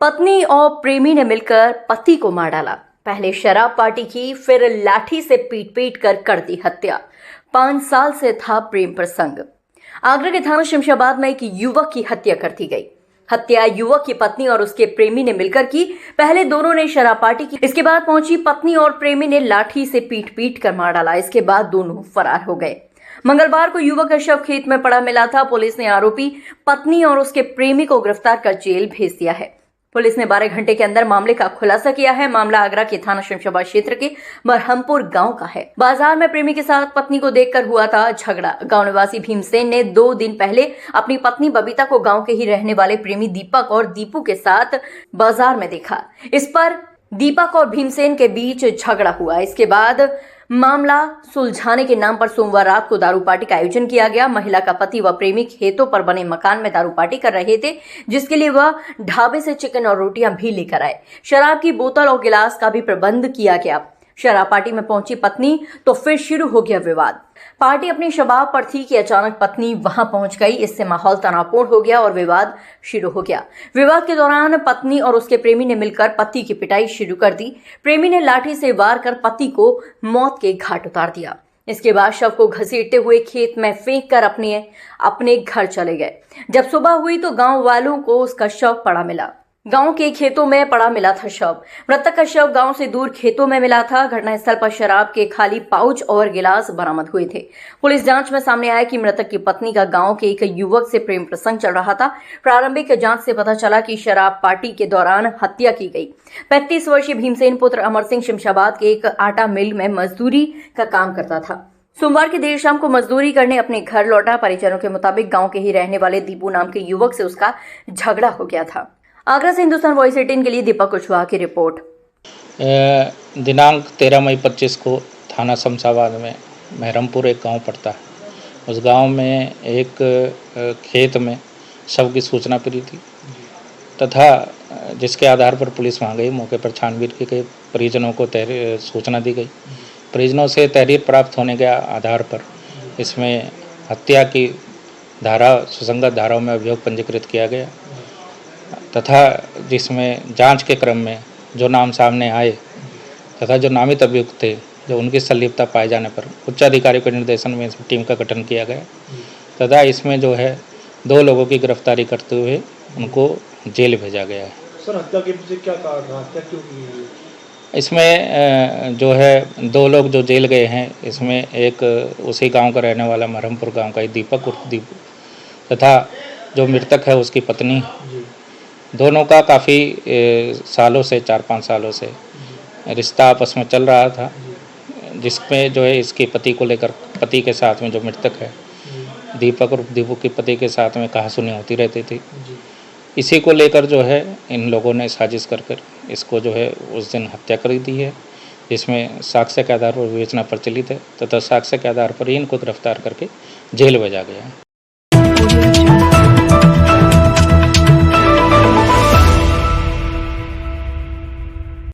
पत्नी और प्रेमी ने मिलकर पति को मार डाला। पहले शराब पार्टी की, फिर लाठी से पीट कर दी हत्या। 5 साल से था प्रेम प्रसंग। आगरा के थाना शमशाबाद में एक युवक की हत्या कर दी गई। हत्या युवक की पत्नी और उसके प्रेमी ने मिलकर की। पहले दोनों ने शराब पार्टी की, इसके बाद पहुंची पत्नी और प्रेमी ने लाठी से पीट कर मार डाला। इसके बाद दोनों फरार हो गए। मंगलवार को युवक का शव खेत में पड़ा मिला था। पुलिस ने आरोपी पत्नी और उसके प्रेमी को गिरफ्तार कर जेल भेज दिया है। पुलिस ने 12 घंटे के अंदर मामले का खुलासा किया है। मामला आगरा के थाना शमशाबाद क्षेत्र के मरहमपुर गांव का है। बाजार में प्रेमी के साथ पत्नी को देखकर हुआ था झगड़ा। गांव निवासी भीमसेन ने 2 दिन पहले अपनी पत्नी बबीता को गांव के ही रहने वाले प्रेमी दीपक और दीपू के साथ बाजार में देखा। इस पर दीपक और भीमसेन के बीच झगड़ा हुआ। इसके बाद मामला सुलझाने के नाम पर सोमवार रात को दारू पार्टी का आयोजन किया गया। महिला का पति व प्रेमी खेतों पर बने मकान में दारू पार्टी कर रहे थे, जिसके लिए वह ढाबे से चिकन और रोटियां भी लेकर आए। शराब की बोतल और गिलास का भी प्रबंध किया गया। शराब पार्टी में पहुंची पत्नी तो फिर शुरू हो गया विवाद। पार्टी अपनी शबाब पर थी कि अचानक पत्नी वहां पहुंच गई। इससे माहौल तनावपूर्ण हो गया और विवाद शुरू हो गया। विवाद के दौरान पत्नी और उसके प्रेमी ने मिलकर पति की पिटाई शुरू कर दी। प्रेमी ने लाठी से वार कर पति को मौत के घाट उतार दिया। इसके बाद शव को घसीटते हुए खेत में फेंक कर अपने घर चले गए। जब सुबह हुई तो गांव वालों को उसका शव पड़ा मिला। गांव के खेतों में पड़ा मिला था शव। मृतक का शव गांव से दूर खेतों में मिला था। घटनास्थल पर शराब के खाली पाउच और गिलास बरामद हुए थे। पुलिस जांच में सामने आया कि मृतक की पत्नी का गांव के एक युवक से प्रेम प्रसंग चल रहा था। प्रारंभिक जांच से पता चला कि शराब पार्टी के दौरान हत्या की गई। 35 वर्षीय भीमसेन पुत्र अमर सिंह शमशाबाद के एक आटा मिल में मजदूरी का काम करता था। सोमवार की देर शाम को मजदूरी करने अपने घर लौटा। परिजनों के मुताबिक गांव के ही रहने वाले दीपू नाम के युवक से उसका झगड़ा हो गया था। आगरा से हिंदुस्तान वॉइस 18 के लिए दीपक कुशवाहा की रिपोर्ट। दिनांक 13 मई 25 को थाना शमशाबाद में महरमपुर एक गांव पड़ता है। उस गांव में एक खेत में शव की सूचना मिली थी तथा जिसके आधार पर पुलिस वहां गई। मौके पर छानबीन की गई। परिजनों को सूचना दी गई। परिजनों से तहरीर प्राप्त होने के आधार पर इसमें हत्या की सुसंगत धाराओं में अभियोग पंजीकृत किया गया तथा जिसमें जांच के क्रम में जो नाम सामने आए तथा जो नामित अभियुक्त थे, जो उनकी संलिप्तता पाए जाने पर उच्च अधिकारी के निर्देशन में इस टीम का गठन किया गया तथा इसमें जो है 2 लोगों की गिरफ्तारी करते हुए उनको जेल भेजा गया है। सर, हत्या के पीछे क्या कारण है? हत्या क्यों की? इसमें जो है 2 लोग जो जेल गए हैं, इसमें एक उसी गांव का रहने वाला मरहमपुर गांव का दीपक उर्फ दीपू तथा जो मृतक है उसकी पत्नी। दोनों का काफ़ी सालों से 4-5 सालों से रिश्ता आपस में चल रहा था, जिसमें जो है इसके पति को लेकर पति के साथ में जो मृतक है दीपक और दीपू के पति के साथ में कहासुनी होती रहती थी। इसी को लेकर जो है इन लोगों ने साजिश कर इसको जो है उस दिन हत्या कर दी है, जिसमें साक्ष्य के आधार पर विवेचना प्रचलित है तथा साक्ष्य के आधार पर ही इनको गिरफ्तार करके जेल भेजा गया है।